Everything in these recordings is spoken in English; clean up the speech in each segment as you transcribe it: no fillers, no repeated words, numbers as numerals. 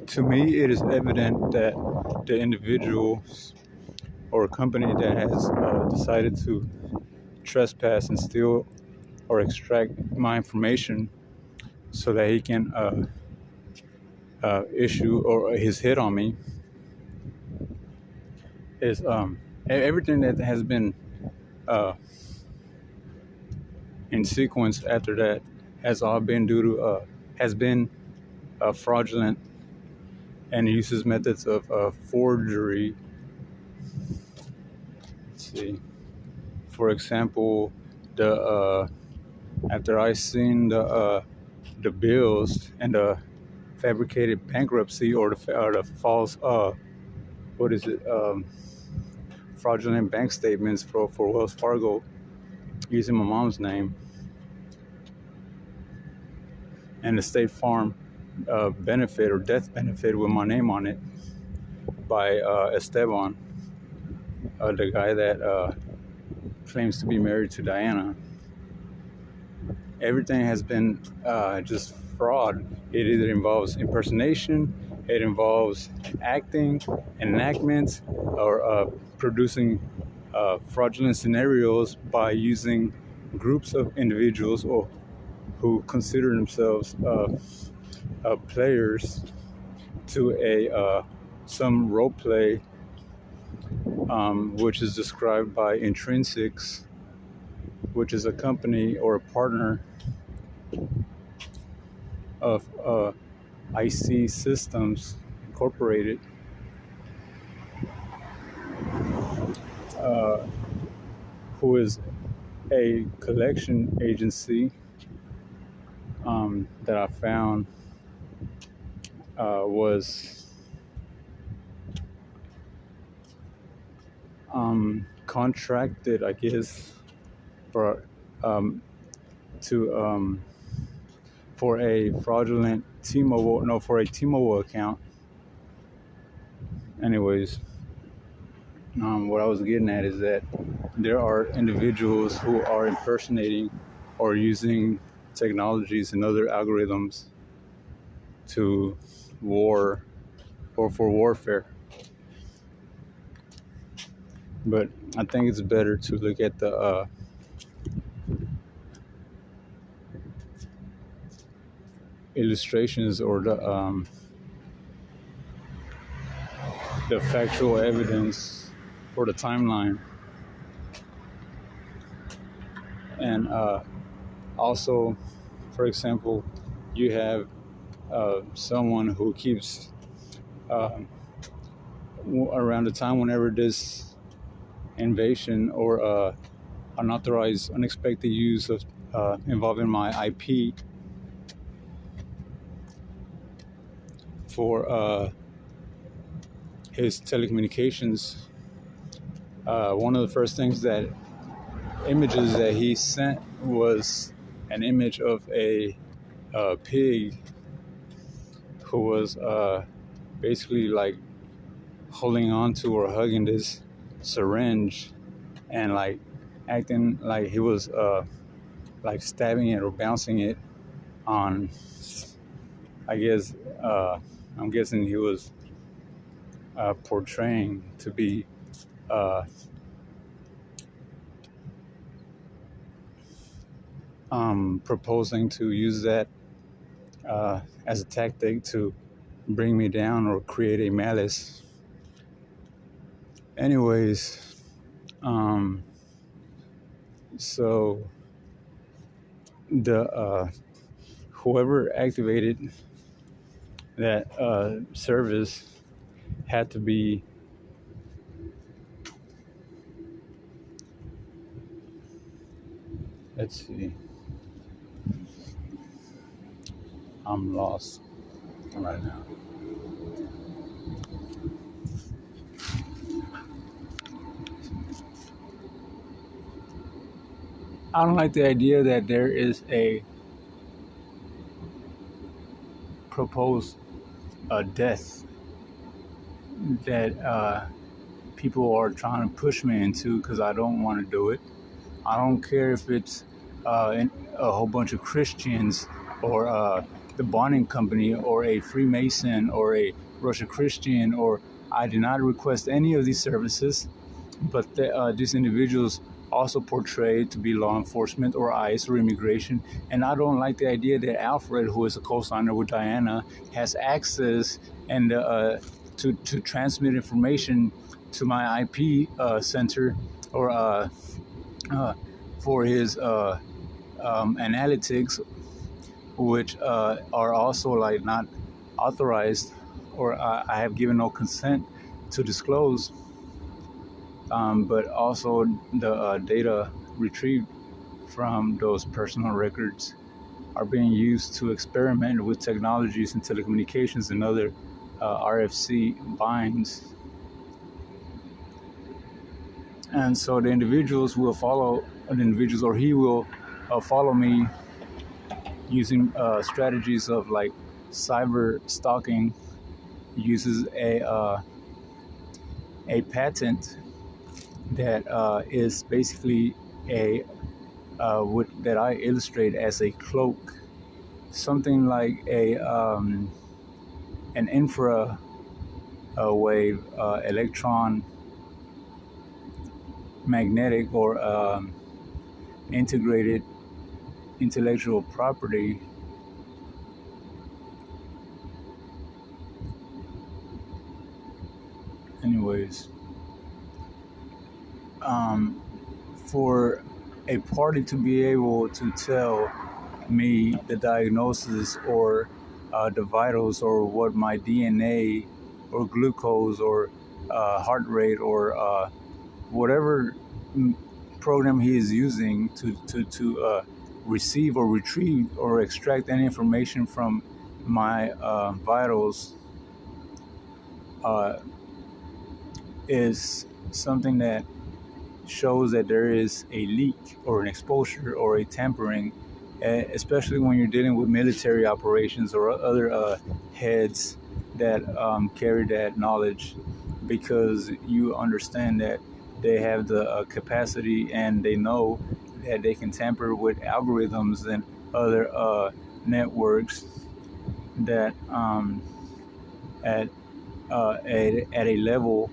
To me, it is evident that the individual or company that has decided to trespass and steal or extract my information so that he can issue or his hit on me is everything that has been uh, in sequence after that has all been due to has been fraudulent and uses methods of forgery. Let's see. For example, the after I seen the bills and the fabricated bankruptcy or the false what is it fraudulent bank statements for Wells Fargo using my mom's name and the State Farm benefit or death benefit with my name on it by Esteban, the guy that claims to be married to Diana. Everything has been just fraud. It either involves impersonation, it involves acting, enactments, or producing fraudulent scenarios by using groups of individuals or who consider themselves players to a some role play, which is described by Intrinsics, which is a company or a partner of IC Systems Incorporated, who is a collection agency that I found was contracted, I guess, for for a fraudulent for a T-Mobile account. Anyways, what I was getting at is that there are individuals who are impersonating or using technologies and other algorithms to war or for warfare. But I think it's better to look at the illustrations or the factual evidence or the timeline, and also, for example, you have someone who keeps around the time whenever this invasion or unauthorized, unexpected use of involving my IP for his telecommunications. One of the first images that he sent was an image of a pig who was basically like holding on to or hugging this syringe and like acting like he was like stabbing it or bouncing it on, I guess, I'm guessing he was portraying to be proposing to use that as a tactic to bring me down or create a malice. Anyways, so the whoever activated that service had to be let's see, I'm lost right now. I don't like the idea that there is a proposed death that people are trying to push me into because I don't want to do it. I don't care if it's a whole bunch of Christians or the bonding company, or a Freemason, or a Russian Christian, or I did not request any of these services. But these individuals also portrayed to be law enforcement or ICE or immigration. And I don't like the idea that Alfred, who is a co-signer with Diana, has access and to transmit information to my IP center, or for his analytics, which are also like not authorized, or I have given no consent to disclose. But also the data retrieved from those personal records are being used to experiment with technologies and telecommunications and other RFC binds. And so the individuals will follow the individuals, or he will follow me using strategies of like cyber stalking. Uses a patent that is basically a that I illustrate as a cloak, something like an infra wave, electron magnetic, or integrated intellectual property. Anyways, for a party to be able to tell me the diagnosis, or the vitals, or what my DNA or glucose or heart rate, or whatever program he is using to receive or retrieve or extract any information from my vitals, is something that shows that there is a leak or an exposure or a tampering, especially when you're dealing with military operations or other heads that carry that knowledge, because you understand that they have the capacity, and they know that they can tamper with algorithms and other networks that at a level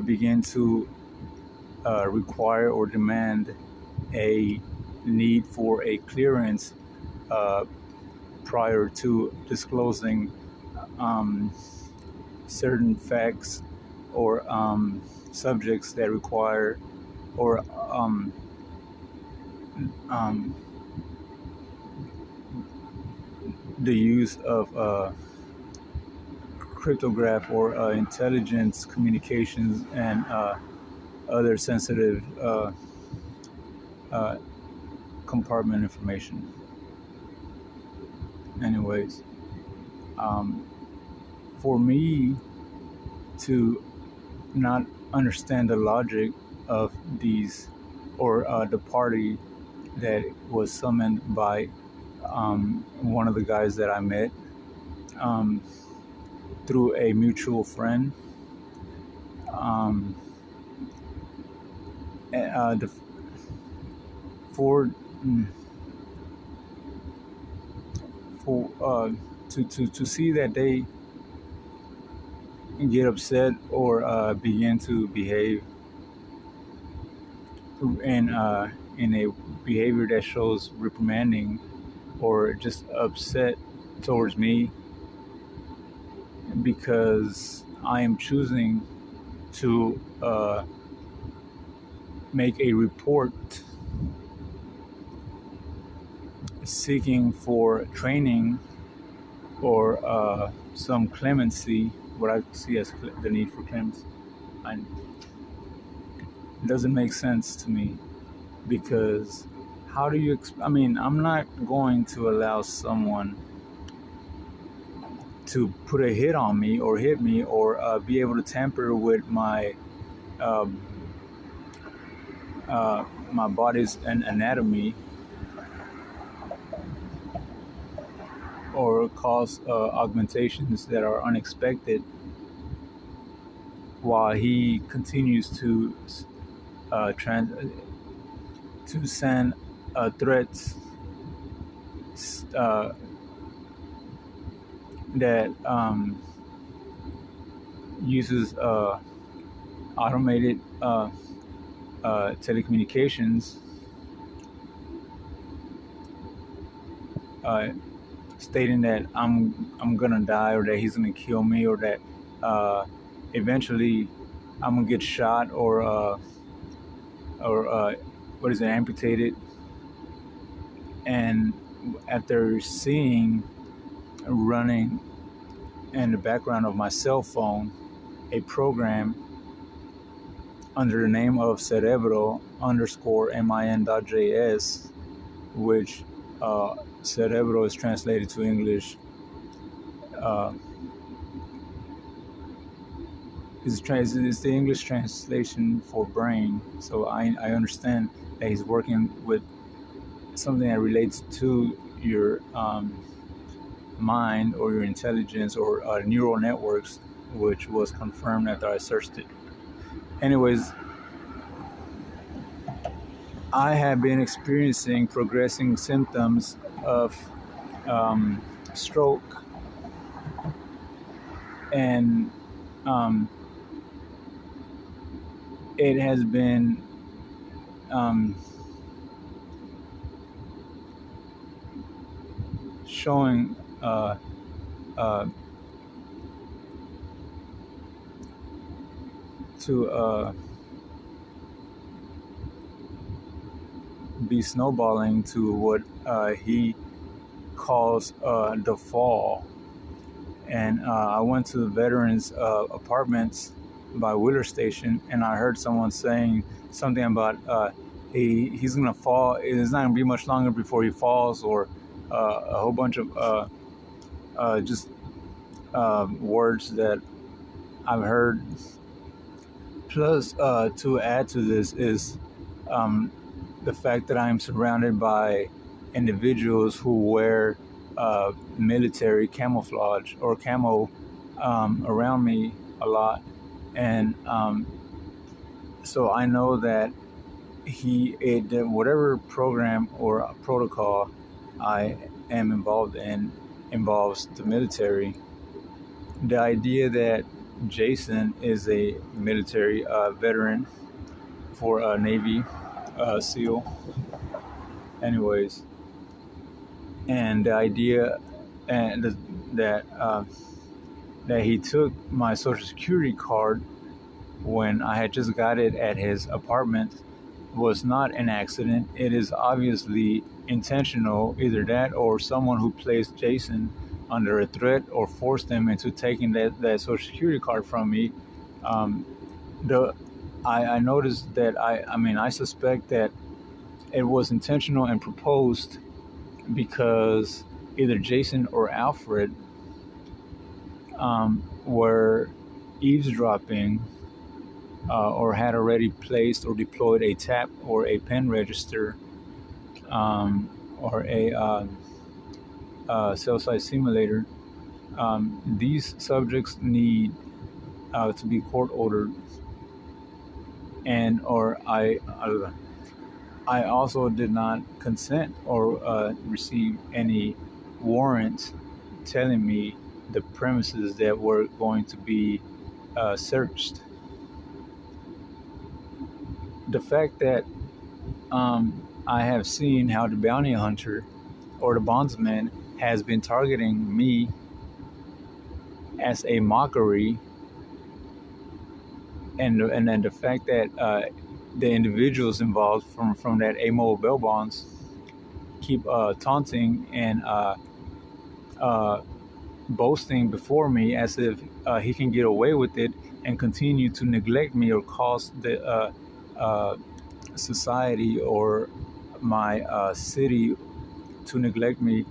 begin to require or demand a need for a clearance prior to disclosing certain facts, or subjects that require, or the use of cryptograph, or intelligence communications, and other sensitive compartment information. Anyways, for me to not understand the logic of these, or the party that was summoned by one of the guys that I met through a mutual friend. The for to see that they get upset, or begin to behave in a behavior that shows reprimanding, or just upset towards me, because I am choosing to make a report seeking for training, or some clemency, what I see as the need for clemency. It doesn't make sense to me, because how do you I'm not going to allow someone to put a hit on me, or hit me, or be able to tamper with my my body's anatomy, or cause augmentations that are unexpected, while he continues to send threats uh, that uses automated telecommunications, uh, stating that I'm gonna die, or that he's gonna kill me, or that eventually I'm gonna get shot, or what is it, amputated. And after seeing running in the background of my cell phone a program under the name of cerebro underscore min.js, which cerebro is translated to English. It's the English translation for brain. So I understand that he's working with something that relates to your mind or your intelligence or neural networks, which was confirmed after I searched it. Anyways, I have been experiencing progressing symptoms of stroke, and it has been showing to be snowballing to what he calls the fall. And I went to the veterans apartments by Wheeler Station, and I heard someone saying something about he's gonna fall. It's not gonna be much longer before he falls, or a whole bunch of just words that I've heard. Plus, to add to this is the fact that I'm surrounded by individuals who wear military camouflage or camo around me a lot. And so I know that whatever program or protocol I am involved in involves the military. The idea that Jason is a military veteran for a Navy SEAL, anyways, and the idea and that he took my Social Security card when I had just got it at his apartment was not an accident. It is obviously intentional, either that or someone who placed Jason under a threat or forced him into taking that Social Security card from me. I noticed that I suspect that it was intentional and proposed because either Jason or Alfred were eavesdropping or had already placed or deployed a tap or a pen register or a cell site simulator. These subjects need to be court ordered, and or I also did not consent or receive any warrants telling me the premises that were going to be searched. The fact that I have seen how the bounty hunter or the bondsman has been targeting me as a mockery, and then the fact that the individuals involved from that AMO bail bonds keep taunting and boasting before me as if he can get away with it and continue to neglect me or cause the society or my city to neglect me,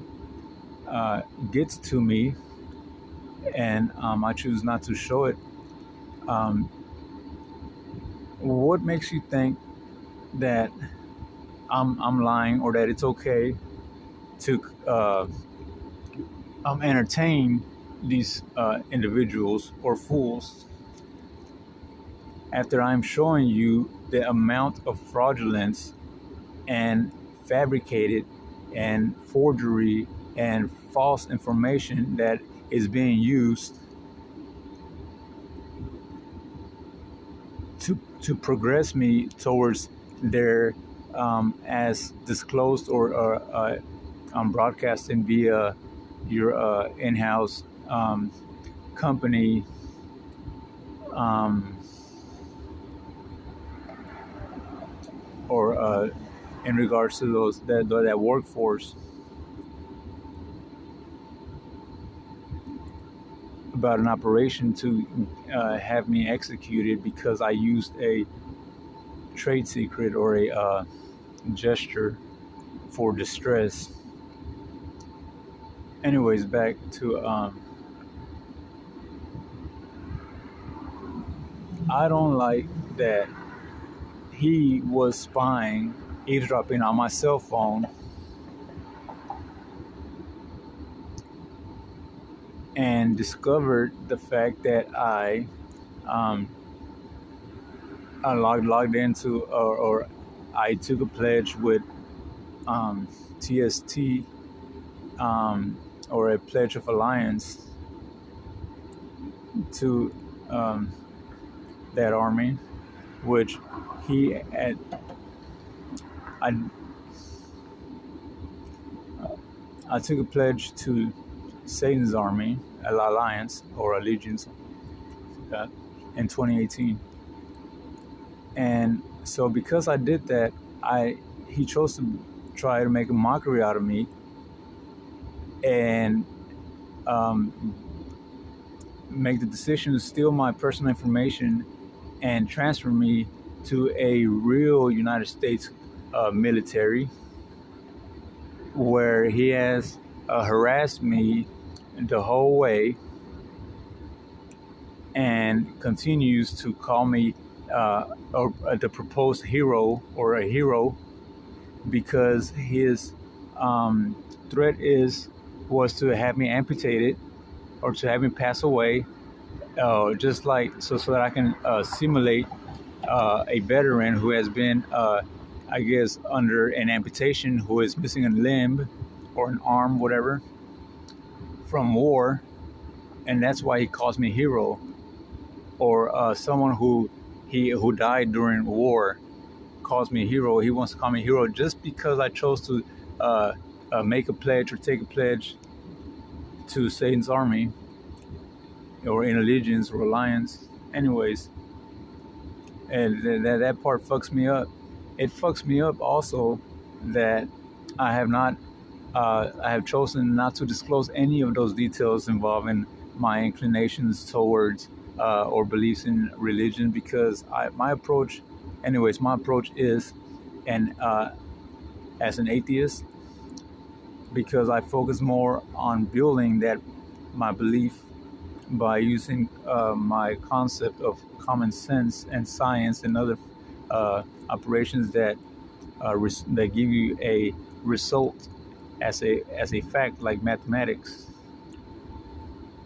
gets to me, and I choose not to show it. What makes you think that I'm lying, or that it's okay to entertain these individuals or fools after I'm showing you the amount of fraudulence and fabricated and forgery and false information that is being used to progress me towards their as disclosed or broadcasting via your in-house company um, or in regards to those that workforce, about an operation to have me executed because I used a trade secret or a gesture for distress. Anyways, back to I don't like that he was spying, eavesdropping on my cell phone, and discovered the fact that um, I logged into or I took a pledge with TST or a pledge of alliance to that army, which he had. I took a pledge to Satan's army, alliance or allegiance, in 2018, and so because I did that, he chose to try to make a mockery out of me and make the decision to steal my personal information and transfer me to a real United States military, where he has harassed me the whole way and continues to call me the proposed hero or a hero, because his threat was to have me amputated or to have me pass away, just like so that I can simulate a veteran who has been, I guess, under an amputation, who is missing a limb or an arm, whatever, from war, and that's why he calls me hero, or someone who died during war calls me hero. He wants to call me hero just because I chose to make a pledge or take a pledge to Satan's army or in allegiance or alliance. Anyways, and that part fucks me up. It fucks me up also that I have chosen not to disclose any of those details involving my inclinations towards or beliefs in religion, because my approach is, and as an atheist, because I focus more on building my belief by using my concept of common sense and science and other operations that give you a result as a fact, like mathematics.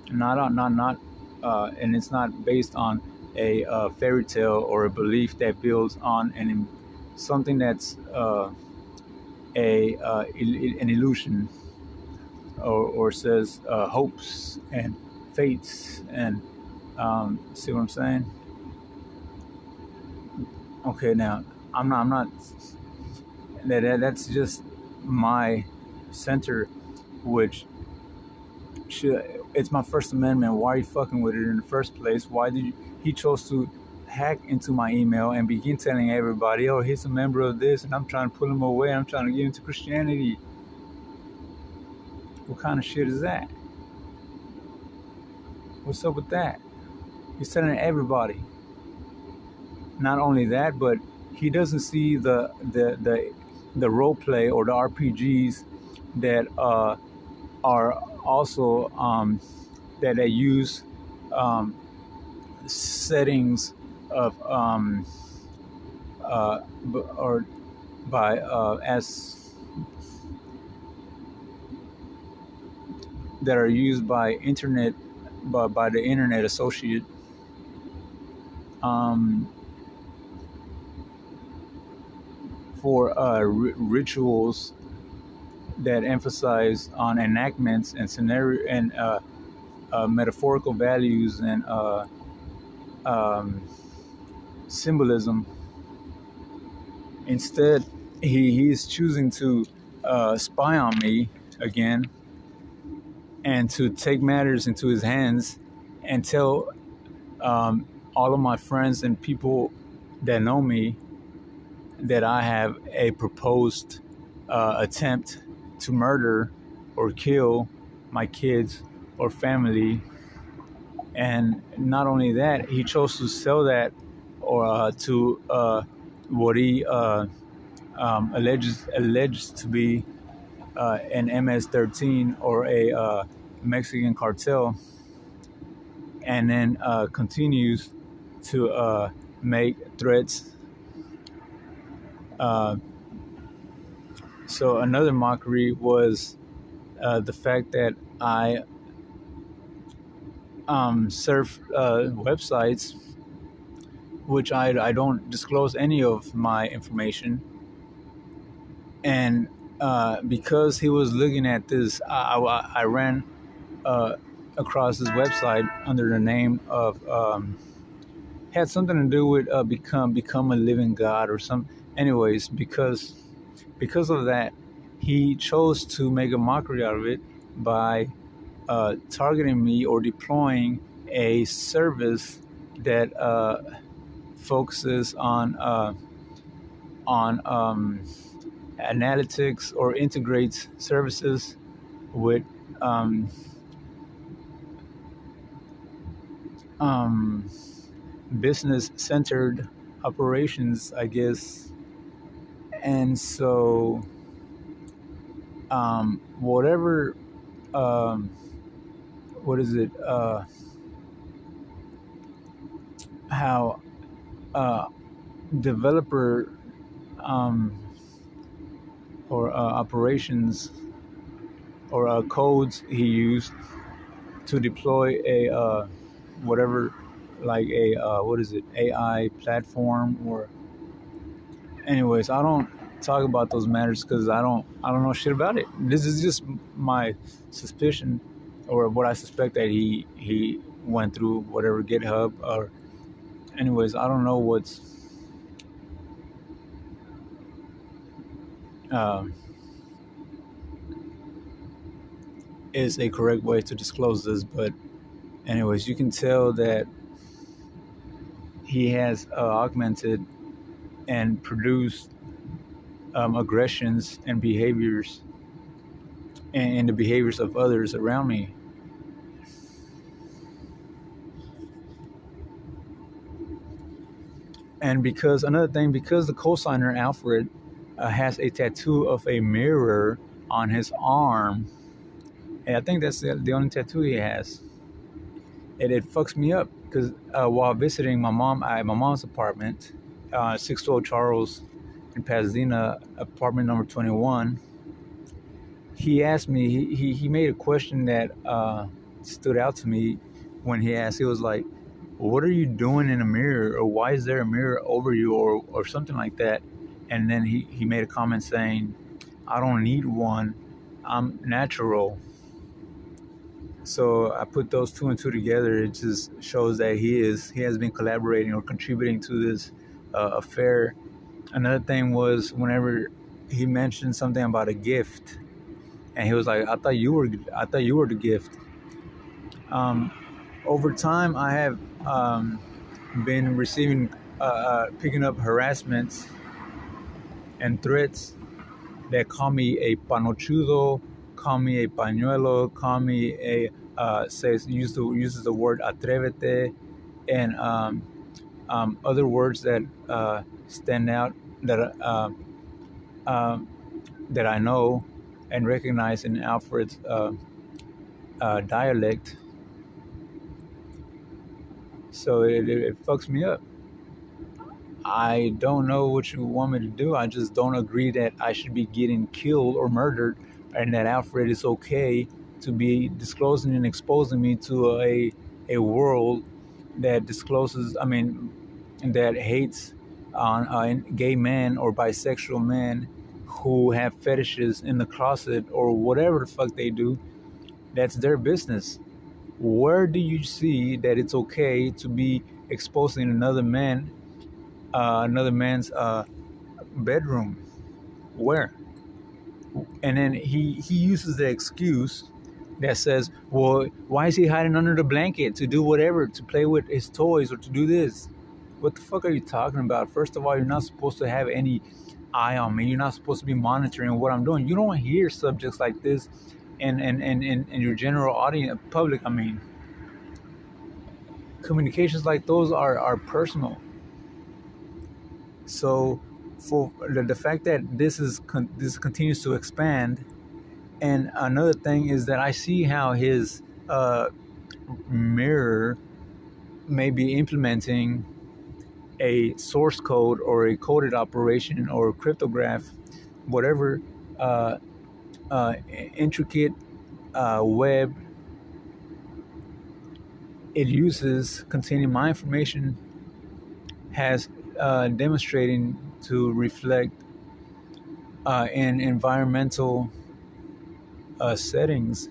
And it's not based on a fairy tale or a belief that builds on something that's an illusion, or says hopes and fates and see what I'm saying? Okay, now I'm not that's just my center, which it's my First Amendment. Why are you fucking with it in the first place? Why did he chose to hack into my email and begin telling everybody, oh, he's a member of this, and I'm trying to pull him away, I'm trying to get him to Christianity? What kind of shit is that? What's up with that? He's telling everybody. Not only that, but he doesn't see the role play or the RPGs that are also that they use settings of or by as that are used by the internet associate for rituals that emphasize on enactments and scenario and metaphorical values and um, symbolism. Instead, he's choosing to spy on me again and to take matters into his hands and tell all of my friends and people that know me that I have a proposed attempt to murder or kill my kids or family. And not only that, he chose to sell that or to what he alleges to be an MS-13 or a Mexican cartel, and then continues to make threats. So another mockery was the fact that I surf websites, which I don't disclose any of my information. And because he was looking at this, I ran across this website under the name of had something to do with become a living God or some. Anyways, because of that, he chose to make a mockery out of it by targeting me or deploying a service that focuses on analytics or integrates services with business-centered operations, I guess. And so whatever what is it how developer or operations or codes he used to deploy a whatever, like a what is it, AI platform. Or anyways, I don't talk about those matters because I don't know shit about it. This is just my suspicion or what I suspect that he went through, whatever GitHub. Or anyways, I don't know what's is a correct way to disclose this, but anyways, you can tell that he has augmented and produced aggressions and behaviors and the behaviors of others around me. And because another thing, because the cosigner Alfred has a tattoo of a mirror on his arm, and I think that's the only tattoo he has. It fucks me up because while visiting my mom's apartment, 612 Charles in Pasadena, apartment number 21, he asked me. He made a question that stood out to me when he asked. He was like, "What are you doing in a mirror? Or why is there a mirror over you?" Or something like that. And then he made a comment saying, "I don't need one. I'm natural." So I put those two and two together. It just shows that he has been collaborating or contributing to this affair. Another thing was whenever he mentioned something about a gift, and he was like, "I thought you were the gift." Over time, I have been receiving, picking up harassments and threats that call me a panochudo, call me a pañuelo, call me a uses the word atrévete, and other words that stand out that I know and recognize in Alfred's dialect. So it fucks me up. I don't know what you want me to do. I just don't agree that I should be getting killed or murdered, and that Alfred is okay to be disclosing and exposing me to a world that that hates on gay men or bisexual men, who have fetishes in the closet or whatever the fuck they do. That's their business. Where do you see that it's okay to be exposing another man's bedroom? Where? And then he uses the excuse that says, well, why is he hiding under the blanket to do whatever, to play with his toys or to do this? What the fuck are you talking about? First of all, you're not supposed to have any eye on me. You're not supposed to be monitoring what I'm doing. You don't hear subjects like this in your general audience, public. I mean, communications like those are personal. So for the fact that this continues to expand. And another thing is that I see how his mirror may be implementing a source code or a coded operation or a cryptograph, whatever intricate web it uses containing my information has demonstrating to reflect in environmental settings.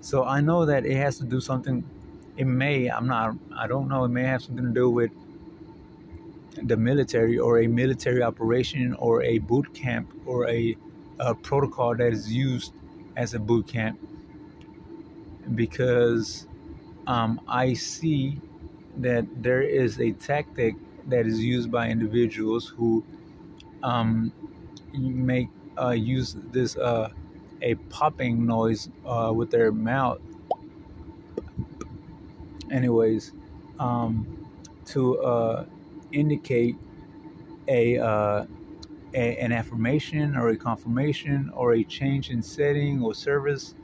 So I know that it has to do something. It may, I don't know, it may have something to do with the military or a military operation or a boot camp or a protocol that is used as a boot camp. Because I see that there is a tactic that is used by individuals who make use this a popping noise with their mouth. Anyways, to indicate an affirmation or a confirmation or a change in setting or service,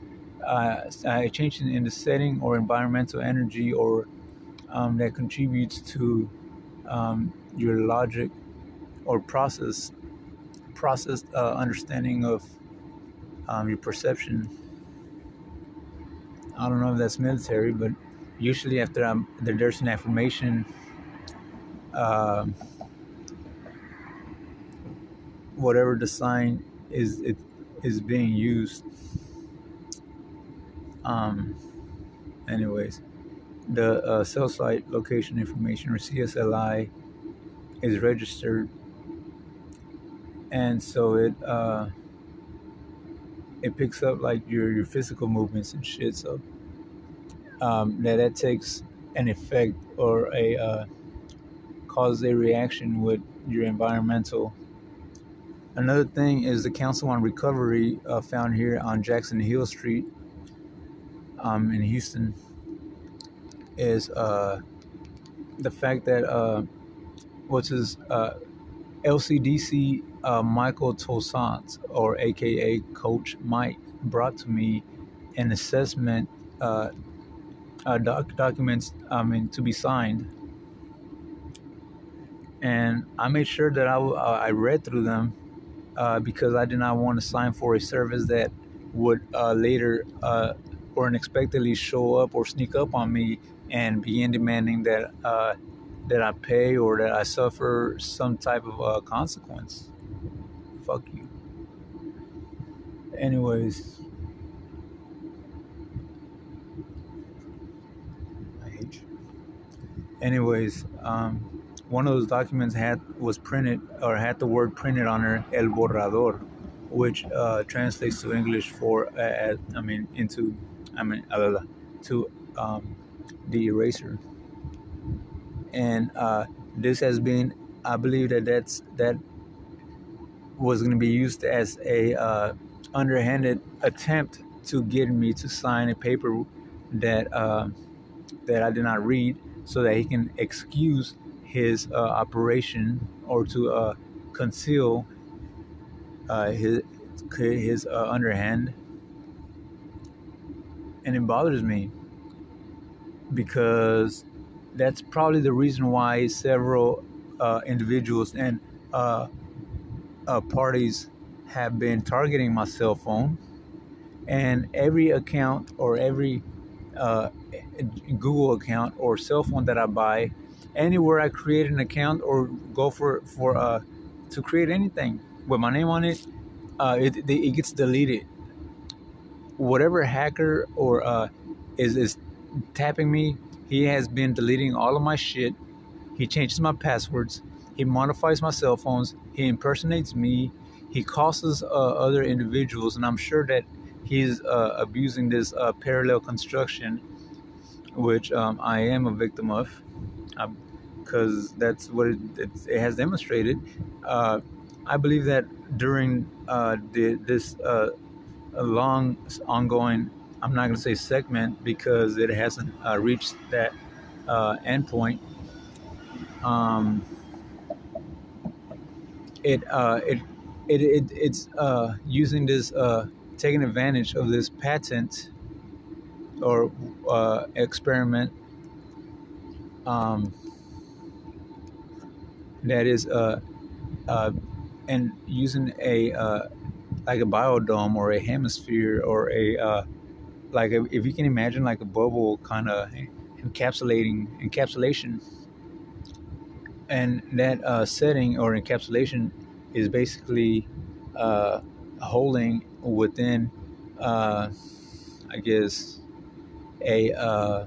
a change in the setting or environmental energy, or that contributes to your logic or processed understanding of your perception. I don't know if that's military, but usually after there's an affirmation, whatever the sign is, it is being used. Anyways, the cell site location information, or CSLI, is registered, and so it picks up like your physical movements and shit. So that takes an effect or a causes a reaction with your environmental. Another thing is the Council on Recovery found here on Jackson Hill Street in Houston is the fact that what's his LCDC Michael Toussaint, or AKA Coach Mike, brought to me an assessment documents to be signed, and I made sure that I read through them because I did not want to sign for a service that would later or unexpectedly show up or sneak up on me and begin demanding that I pay or that I suffer some type of consequence. Fuck you. Anyways, I hate you. Anyways, one of those documents was printed or had the word printed on it, El Borrador, which translates to English for to the eraser. And this has been, I believe that was going to be used as a underhanded attempt to get me to sign a paper that I did not read, so that he can excuse his operation or to conceal his underhand. And it bothers me because that's probably the reason why several individuals and parties have been targeting my cell phone, and every account or every Google account or cell phone that I buy, anywhere I create an account or go for to create anything with my name on it, it gets deleted. Whatever hacker or is tapping me, he has been deleting all of my shit. He changes my passwords. He modifies my cell phones. He impersonates me. He causes other individuals, and I'm sure that he's abusing this parallel construction, which I am a victim of, because that's what it has demonstrated. I believe that during this long ongoing, I'm not going to say segment because it hasn't reached that endpoint. Um, it's using this, taking advantage of this patent or experiment, um, that is and using a like a biodome or a hemisphere or a like if you can imagine like a bubble kind of encapsulation, and that setting or encapsulation is basically holding within, I guess, a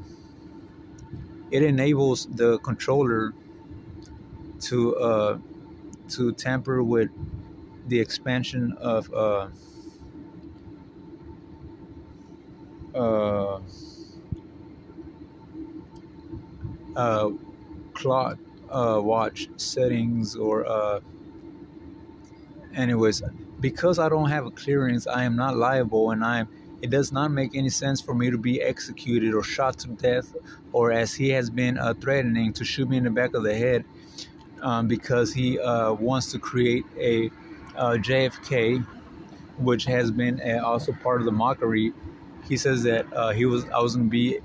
it enables the controller to tamper with the expansion of uh, uh, clock watch settings or anyways. Because I don't have a clearance, I am not liable, and it does not make any sense for me to be executed or shot to death, or as he has been threatening to shoot me in the back of the head, because he wants to create a JFK, which has been also part of the mockery. He says that I was going to be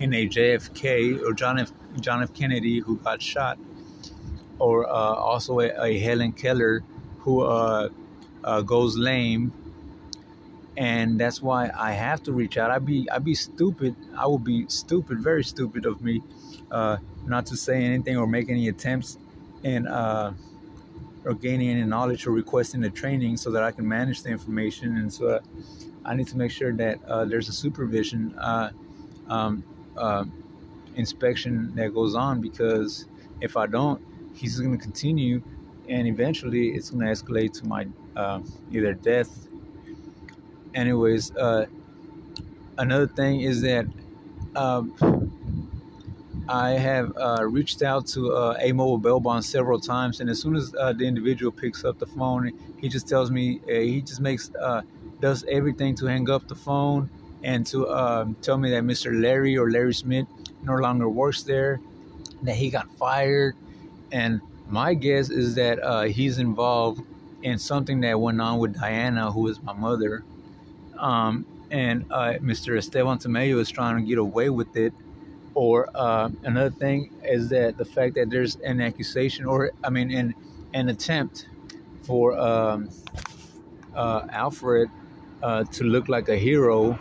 in a JFK or John F. Kennedy who got shot, or also a Helen Keller who goes lame, and that's why I have to reach out. I'd be stupid. I would be stupid, very stupid of me, not to say anything or make any attempts in or gaining any knowledge or requesting the training so that I can manage the information. And so I need to make sure that there's a supervision um, uh, inspection that goes on, because if I don't, he's going to continue, and eventually it's going to escalate to my either death. Anyways, another thing is that I have reached out to a mobile bail bond several times, and as soon as the individual picks up the phone, he just tells me, he just does everything to hang up the phone and to tell me that Mr. Larry or Larry Smith no longer works there, that he got fired. And my guess is that he's involved in something that went on with Diana, who is my mother. And Mr. Esteban Tamayo is trying to get away with it. Or another thing is that the fact that there's an accusation, or I mean, an attempt for Alfred to look like a hero,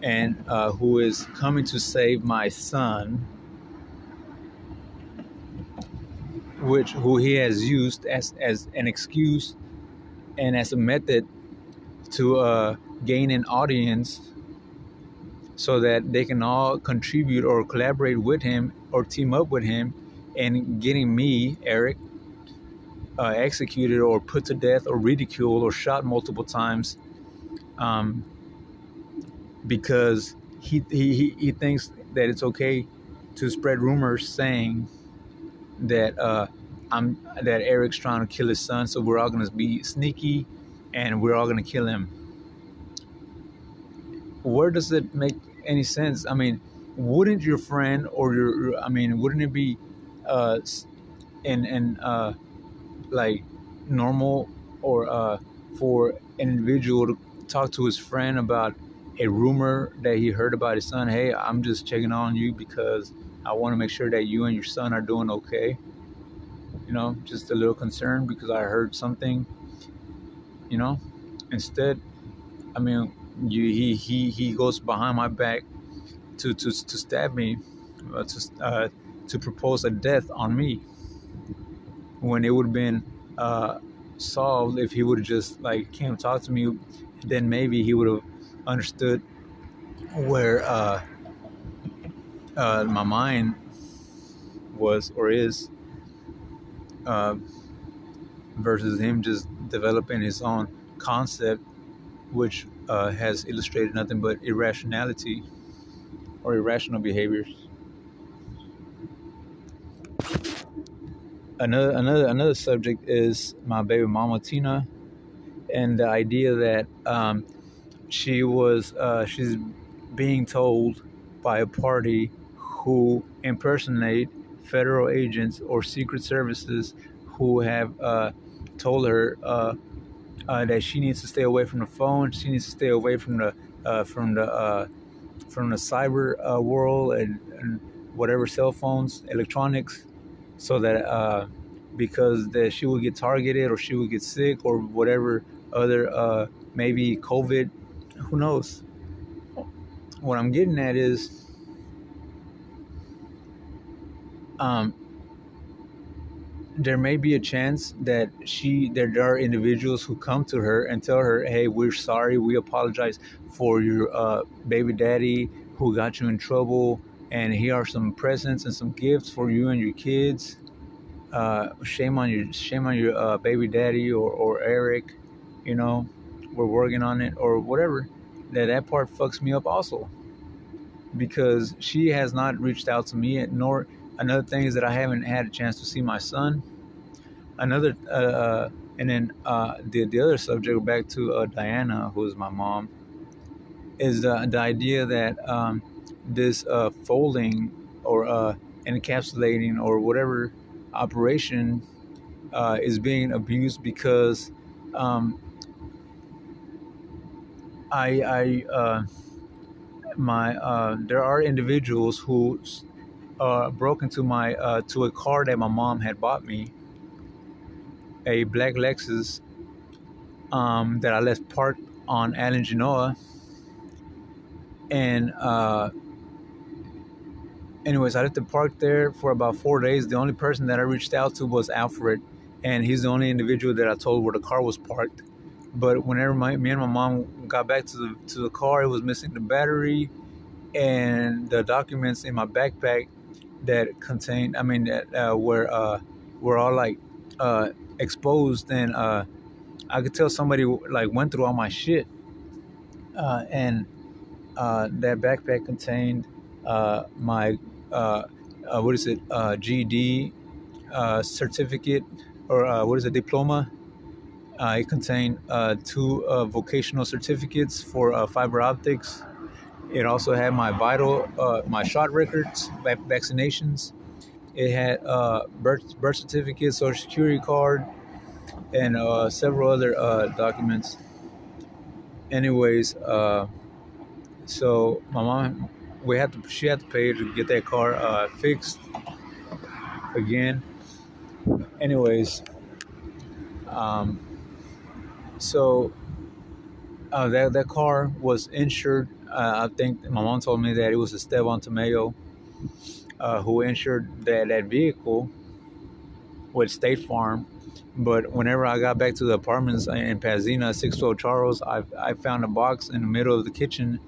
and who is coming to save my son, who he has used as an excuse and as a method to gain an audience, so that they can all contribute or collaborate with him or team up with him in getting me, Eric, executed or put to death or ridiculed or shot multiple times, because he thinks that it's okay to spread rumors saying that that Eric's trying to kill his son, so we're all going to be sneaky and we're all going to kill him. Where does it make any sense? I mean, wouldn't your friend or wouldn't it be in like normal or for an individual to talk to his friend about a rumor that he heard about his son? Hey, I'm just checking on you because I want to make sure that you and your son are doing okay. Just a little concern because I heard something. Instead, I mean, he goes behind my back to stab me, to propose a death on me, when it would have been uh, solved if he would have just like came talk to me. Then maybe he would have understood where my mind was or is, uh, versus him just developing his own concept, which has illustrated nothing but irrationality or irrational behaviors. Another subject is my baby mama Tina, and the idea that she's being told by a party who impersonate federal agents or secret services who have told her that she needs to stay away from the phone. She needs to stay away from the cyber world and whatever cell phones, electronics, so that because that she would get targeted or she would get sick or whatever other maybe COVID, who knows. What I'm getting at is there may be a chance that there are individuals who come to her and tell her, hey, we're sorry, we apologize for your baby daddy who got you in trouble, and here are some presents and some gifts for you and your kids. Shame on your baby daddy or Eric, you know, we're working on it or whatever. That part fucks me up also, because she has not reached out to me, nor another thing is that I haven't had a chance to see my son. Another and then the other subject, back to Diana, who's my mom, is the idea that this folding or encapsulating or whatever operation is being abused because there are individuals who broke into my to a car that my mom had bought me, a black Lexus that I left parked on Allen Genoa. And anyways, I left it parked there for about 4 days. The only person that I reached out to was Alfred, and he's the only individual that I told where the car was parked. But whenever me and my mom got back to the car, it was missing the battery and the documents in my backpack that contained, were all like exposed, and I could tell somebody like went through all my shit. And that backpack contained my GED certificate, or diploma. It contained 2 vocational certificates for fiber optics. It also had my my shot records, vaccinations. It had birth certificate, social security card, and several other documents. Anyways, so my mom, she had to pay to get that car fixed again. Anyways, so that car was insured. I think my mom told me that it was Esteban Tamayo who insured that vehicle with State Farm. But whenever I got back to the apartments in Pasadena, 612 Charles, I found a box in the middle of the kitchen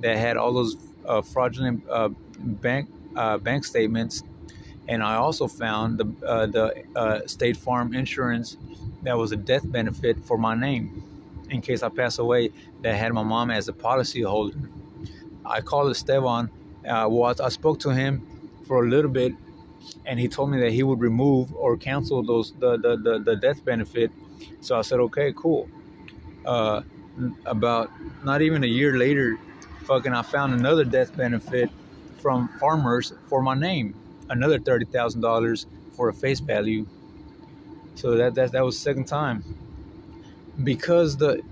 that had all those fraudulent bank statements, and I also found the State Farm insurance that was a death benefit for my name in case I pass away, that had my mom as a policy holder. I called Esteban. I spoke to him for a little bit, and he told me that he would remove or cancel the death benefit. So I said, okay, cool. About not even a year later, I found another death benefit from Farmers for my name, another $30,000 for a face value. So that was the second time. Because the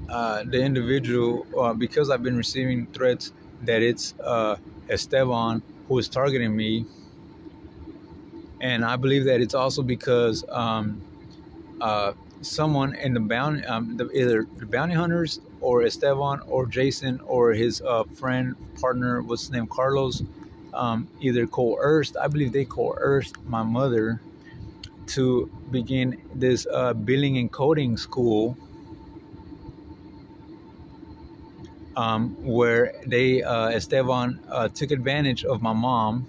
individual, because I've been receiving threats that it's Esteban who is targeting me, and I believe that it's also because someone in the bounty, either the bounty hunters or Esteban or Jason or his friend, partner, what's his name, Carlos, either coerced. I believe they coerced my mother to begin this billing and coding school, where Esteban took advantage of my mom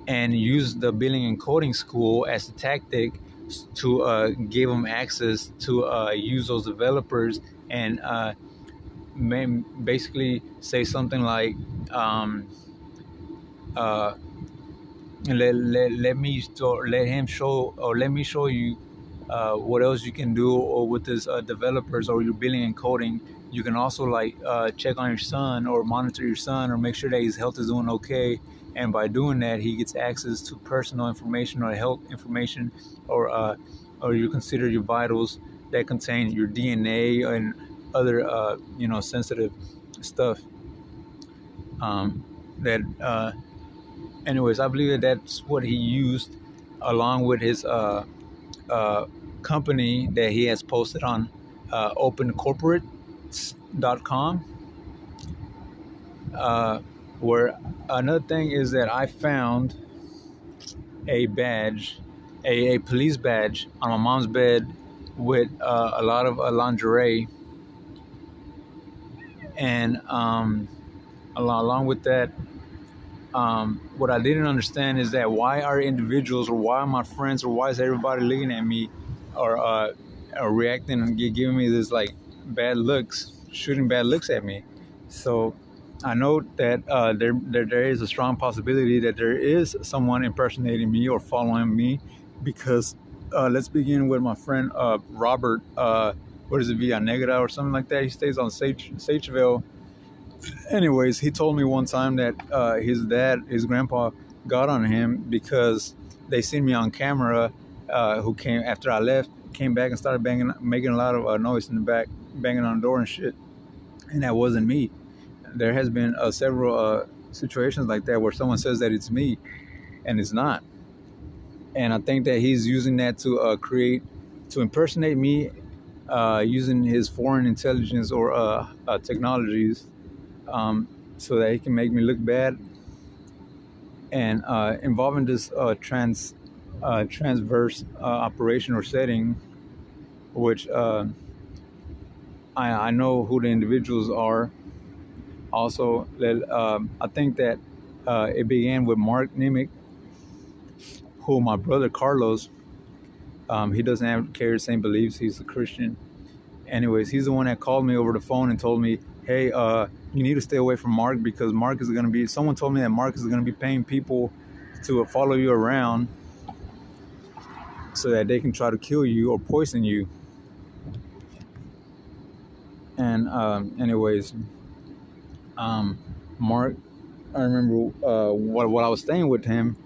and used the billing and coding school as a tactic to give them access to use those developers and basically say something like, um, uh, let him show, or let me show you what else you can do, or with this developers or your billing and coding. You can also like check on your son or monitor your son or make sure that his health is doing okay. And by doing that, he gets access to personal information or health information, or you consider your vitals that contain your DNA and other sensitive stuff. That Anyways, I believe that that's what he used, along with his uh, company that he has posted on opencorporates.com. Where another thing is that I found a badge, a police badge on my mom's bed with a lot of lingerie, and along with that, what I didn't understand is that why are individuals, or why are my friends, or why is everybody looking at me, or reacting and giving me this like bad looks, shooting bad looks at me. So I know that there is a strong possibility that there is someone impersonating me or following me, because let's begin with my friend Robert. What is it, Villanegra or something like that? He stays on Sageville. Anyways, he told me one time that his grandpa, got on him because they seen me on camera. Who came after I left, came back and started making a lot of noise in the back, banging on the door and shit. And that wasn't me. There has been several situations like that where someone says that it's me, and it's not. And I think that he's using that to to impersonate me, using his foreign intelligence or technologies, so that he can make me look bad, and involving this transverse operation or setting, which I know who the individuals are. Also, I think that it began with Mark Nimick, who my brother Carlos, he doesn't carry the same beliefs. He's a Christian. Anyways, he's the one that called me over the phone and told me, hey, you need to stay away from Mark, because Mark is going to be, someone told me that Mark is going to be paying people to follow you around so that they can try to kill you or poison you. And anyways, Mark, I remember what I was staying with him,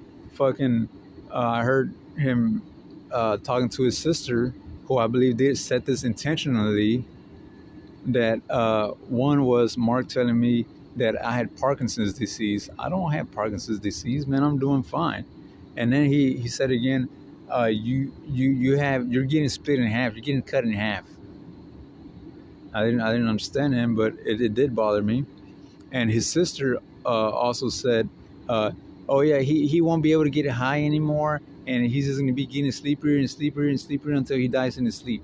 I heard him talking to his sister, who I believe did set this intentionally. That one was Mark telling me that I had Parkinson's disease. I don't have Parkinson's disease, man. I'm doing fine. And then he said again, you're getting split in half. You're getting cut in half. I didn't understand him, but it did bother me. And his sister also said, oh yeah, he won't be able to get high anymore, and he's just going to be getting sleepier and sleepier and sleepier until he dies in his sleep.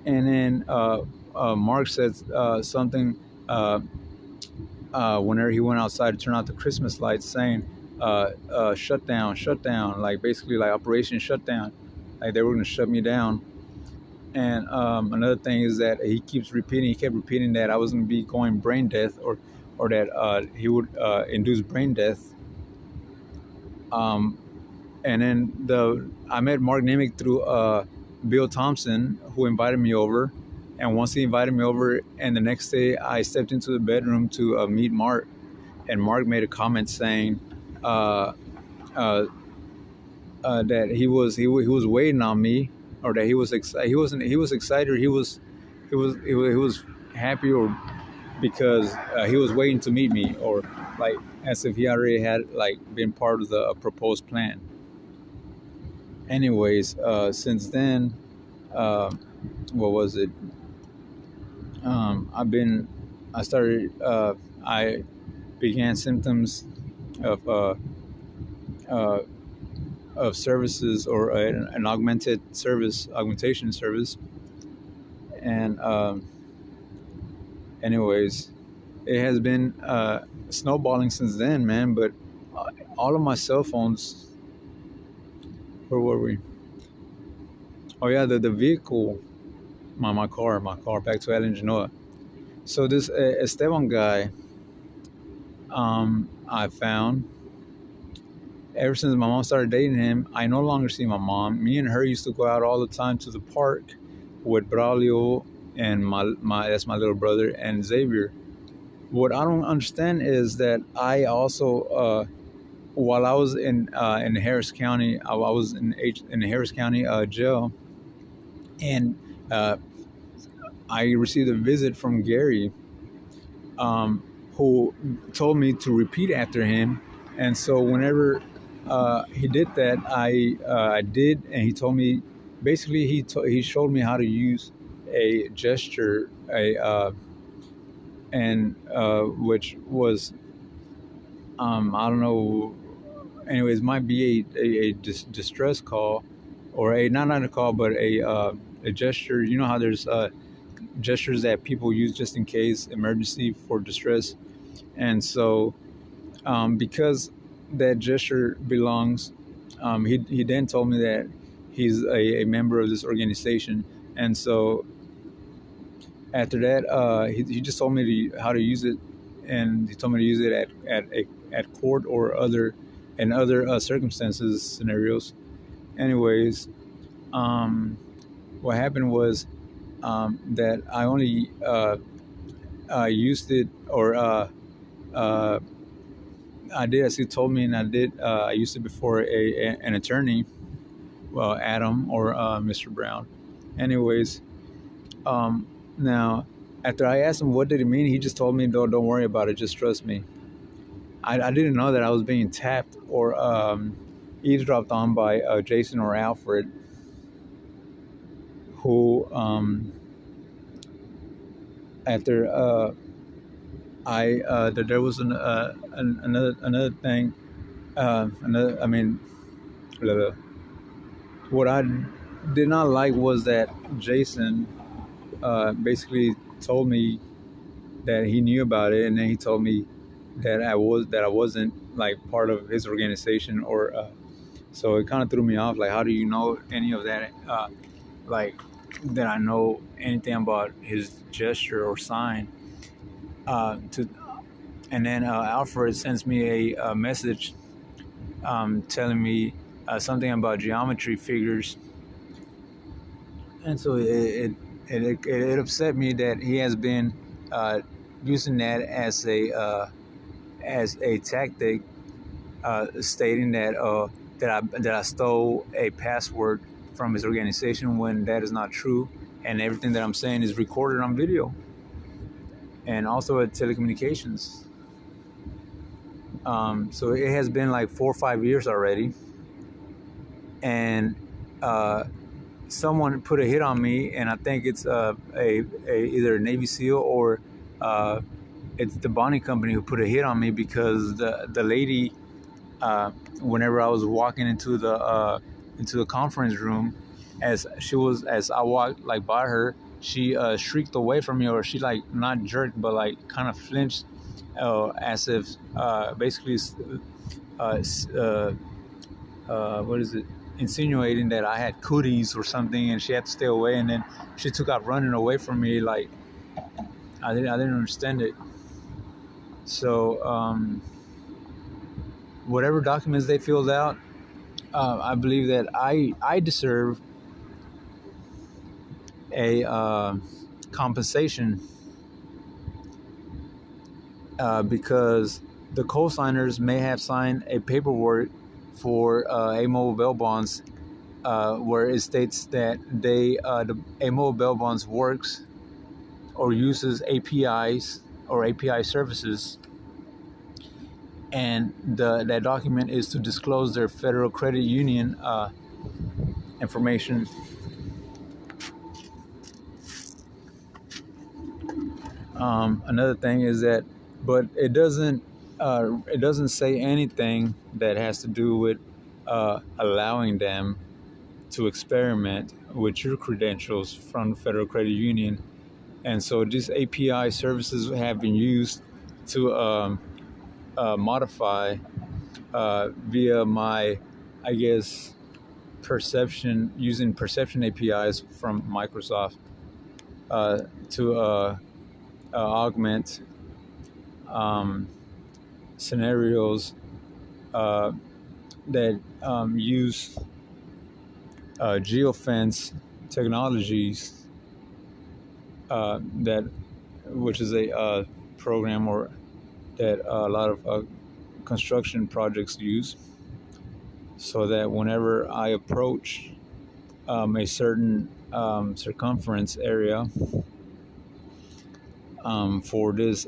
And then Mark said something whenever he went outside to turn out the Christmas lights, saying, shut down, like basically like Operation Shutdown, like they were going to shut me down. And another thing is that he kept repeating that I was going to be going brain death, or that he would induce brain death. And then I met Mark Nimick through Bill Thompson, who invited me over. And once he invited me over, and the next day I stepped into the bedroom to meet Mark, and Mark made a comment saying that he was waiting on me, or that he was excited. He was excited. He was happy, or because he was waiting to meet me, or like as if he already had like been part of the proposed plan. Anyways, since then, what was it? I began symptoms of of services, or an augmentation service. And anyways, it has been snowballing since then, man. But all of my cell phones, where were we? Oh yeah, the vehicle, my car, back to Ellen Genoa. So this Esteban guy, I found, ever since my mom started dating him, I no longer see my mom. Me and her used to go out all the time to the park with Braulio and my that's my little brother, and Xavier. What I don't understand is that I also, while I was in Harris County, I was in the Harris County jail, and I received a visit from Gary, who told me to repeat after him. And so whenever he did that, I did, and he told me, basically he showed me how to use a gesture, which was, I don't know. Anyways, might be a distress call, or not a call, but a gesture. You know how there's gestures that people use just in case emergency for distress. And so because that gesture belongs, he then told me that he's a member of this organization. And so after that, he just told me how to use it, and he told me to use it at court or other circumstances, scenarios. Anyways, what happened was that I only used it, or I did as he told me, and I used it before an attorney, well, Adam, or Mr. Brown. Anyways, now after I asked him what did it mean, he just told me, don't worry about it, just trust me. I didn't know that I was being tapped or eavesdropped on by Jason or Alfred, who after there was another thing, blah, blah. What I did not like was that Jason basically told me that he knew about it, and then he told me that I wasn't like part of his organization, or so it kind of threw me off. Like, how do you know any of that? Like, that I know anything about his gesture or sign? And then Alfred sends me a message telling me something about geometry figures, and so it upset me that he has been using that as a tactic, stating that I stole a password from his organization, when that is not true, and everything that I'm saying is recorded on video, and also at telecommunications. So it has been like 4 or 5 years already, and someone put a hit on me, and I think it's either a Navy SEAL or it's the bonding company who put a hit on me, because the lady, whenever I was walking into the conference room, as I walked like by her, she shrieked away from me, or she like not jerked, but like kind of flinched, as if basically what is it, insinuating that I had cooties or something, and she had to stay away. And then she took out running away from me. Like, I didn't understand it. So whatever documents they filled out, I believe that I deserve a compensation, because the co-signers may have signed a paperwork for A-Mobile bail bonds, where it states that the A-Mobile bail bonds works or uses APIs or API services, and that document is to disclose their federal credit union information. Another thing is that, but it doesn't say anything that has to do with allowing them to experiment with your credentials from the Federal Credit Union. And so these API services have been used to modify via my, I guess, using perception APIs from Microsoft to augment scenarios that use geofence technologies, which is a program or that a lot of construction projects use, so that whenever I approach a certain circumference area for this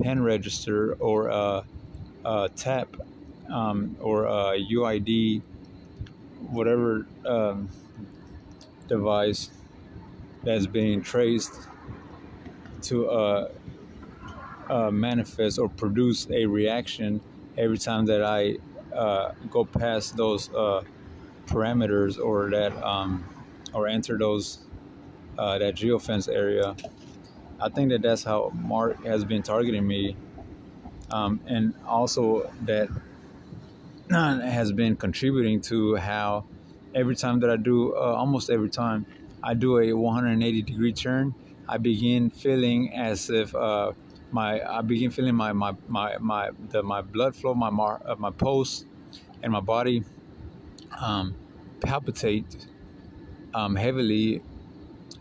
pen register or tap or UID, whatever device that's being traced to manifest or produce a reaction every time that I go past those parameters or that or enter those that geofence area. I think that that's how Mark has been targeting me, and also that has been contributing to how every time that I do, almost every time I do a 180-degree turn, I begin feeling as if my blood flow, my pulse, and my body palpitate heavily,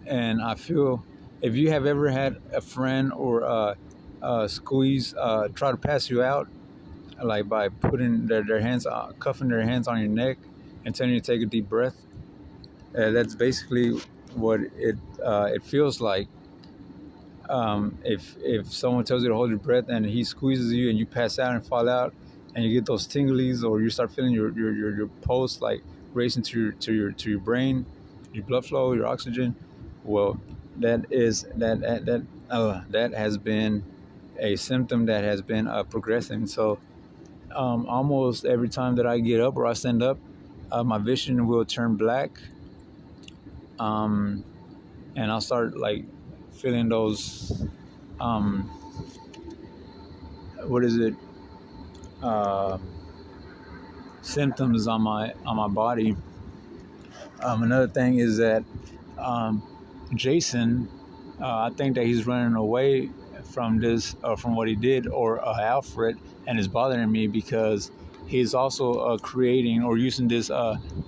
and I feel. If you have ever had a friend or squeeze try to pass you out, like by putting their hands, cuffing their hands on your neck and telling you to take a deep breath, that's basically what it feels like. If someone tells you to hold your breath and he squeezes you and you pass out and fall out and you get those tinglies, or you start feeling your pulse like racing to your brain, your blood flow, your oxygen, well, that has been a symptom that has been progressing. So almost every time that I get up or I stand up, my vision will turn black, and I'll start like feeling those symptoms on my body. Another thing is that Jason, I think that he's running away from this, from what he did, or Alfred, and it's bothering me because he's also creating or using this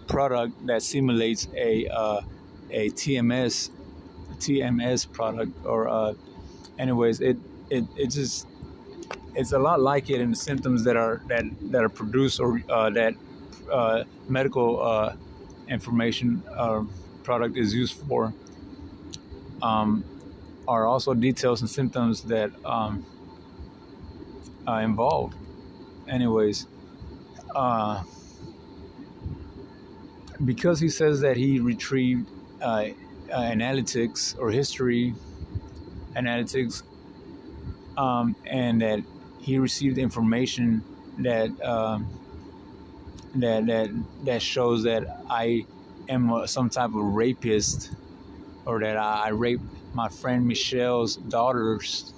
product that simulates a TMS product, or anyways, it's a lot like it in the symptoms that are produced, or that medical information product is used for. Are also details and symptoms that involved. Anyways, because he says that he retrieved analytics or history analytics, and that he received information that that shows that I am some type of rapist, or that I raped my friend Michelle's daughters.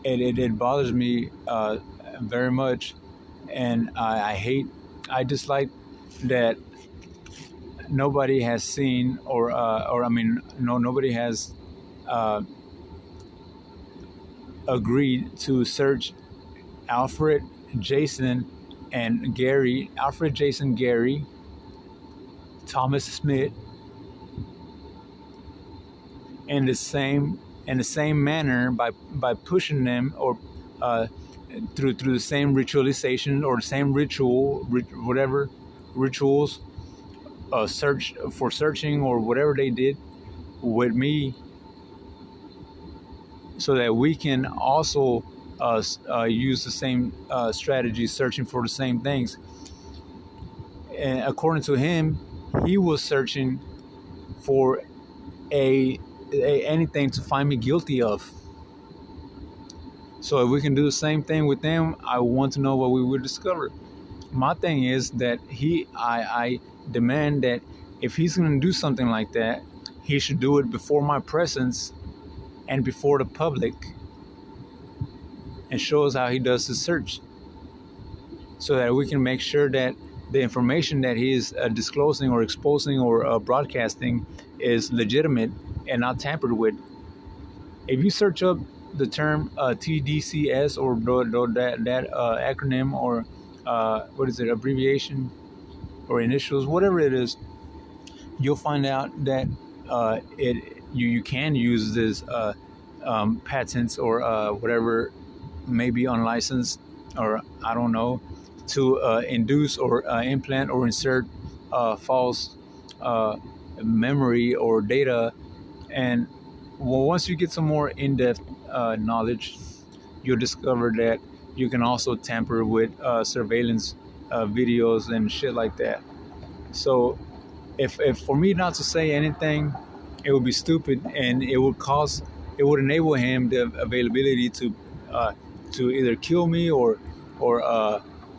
It bothers me very much, and I dislike that nobody has seen, nobody has agreed to search Alfred, Jason, Gary, Thomas Smith in the same manner, by pushing them, or through the same ritualization or the same whatever rituals, searching or whatever they did with me, so that we can also use the same strategy, searching for the same things. And according to him, he was searching for anything to find me guilty of. So if we can do the same thing with them, I want to know what we would discover. my thing is that I demand that if he's going to do something like that, he should do it before my presence and before the public, and show us how he does his search, so that we can make sure that the information that he is disclosing or exposing or broadcasting is legitimate and not tampered with. If you search up the term TDCS or that acronym or what is it, abbreviation or initials, whatever it is, you'll find out that you can use this patents or whatever, maybe unlicensed or I don't know, to induce or implant or insert false memory or data. And once you get some more in-depth knowledge, you'll discover that you can also tamper with surveillance videos and shit like that. So if for me not to say anything, it would be stupid, and it would enable him the availability to either kill me or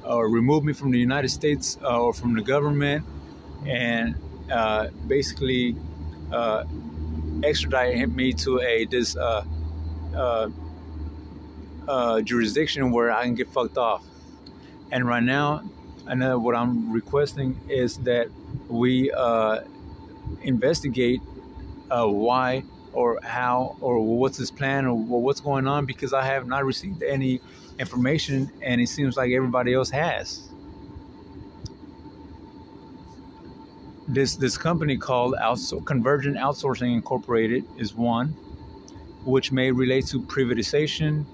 remove me from the United States or from the government, and basically extradite me to this jurisdiction where I can get fucked off. And right now, what I'm requesting is that we investigate why or how or what's his plan or what's going on, because I have not received any information, and it seems like everybody else has. This company called Convergent Outsourcing Incorporated is one, which may relate to privatization,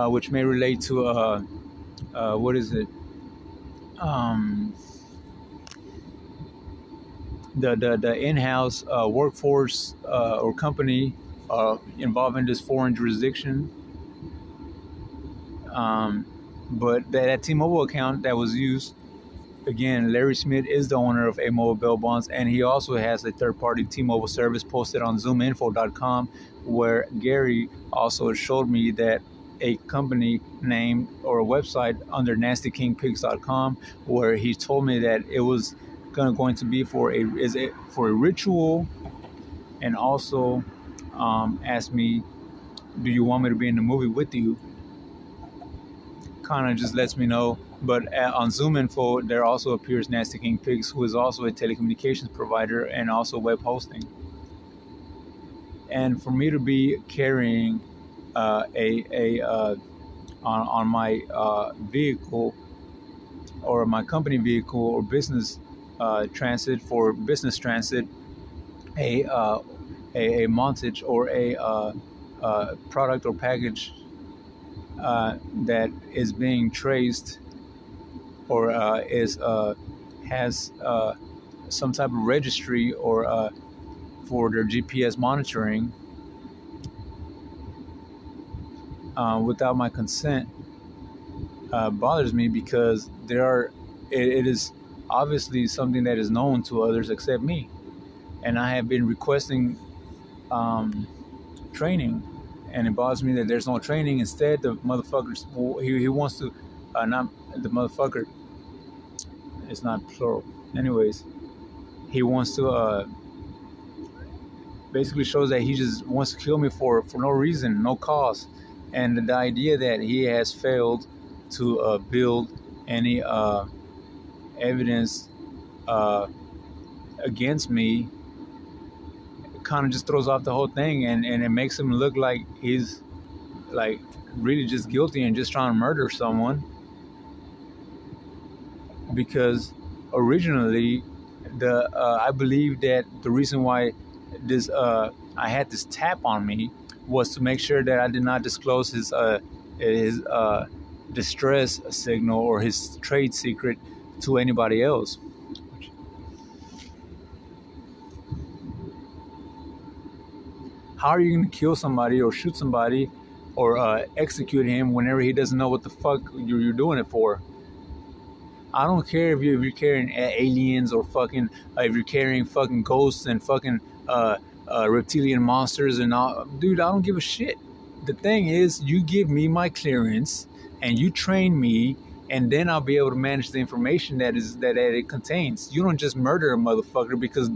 which may relate to what is it? The in-house workforce or company involved in this foreign jurisdiction. But that T-Mobile account that was used, again, Larry Smith is the owner of A-Mobile Bail Bonds, and he also has a third-party T-Mobile service posted on zoominfo.com, where Gary also showed me that a company name or a website under nastykingpigs.com, where he told me that it was going to be for a ritual, and also asked me, do you want me to be in the movie with you? Kind of just lets me know. But on ZoomInfo, there also appears Nasty King Pigs, who is also a telecommunications provider and also web hosting. And for me to be carrying on my vehicle or my company vehicle or business transit, for business transit, a montage or a product or package that is being traced or has some type of registry or for their GPS monitoring without my consent bothers me, because it is obviously something that is known to others except me, and I have been requesting training, and it bothers me that there's no training. Instead, the motherfuckers, he wants to not the motherfucker, it's not plural, anyways, he wants to basically shows that he just wants to kill me for no reason, no cause. And the idea that he has failed to build any evidence against me kind of just throws off the whole thing, and it makes him look like he's like really just guilty and just trying to murder someone. Because originally, I believe that the reason why this I had this tap on me was to make sure that I did not disclose his distress signal or his trade secret to anybody else. How are you going to kill somebody or shoot somebody or execute him whenever he doesn't know what the fuck you're doing it for? I don't care if you're carrying aliens or fucking if you're carrying fucking ghosts and fucking reptilian monsters and all. Dude, I don't give a shit. The thing is, you give me my clearance and you train me and then I'll be able to manage the information that it contains. You don't just murder a motherfucker because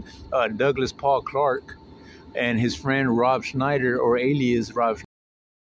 Douglas Paul Clark and his friend Rob Schneider, or alias Rob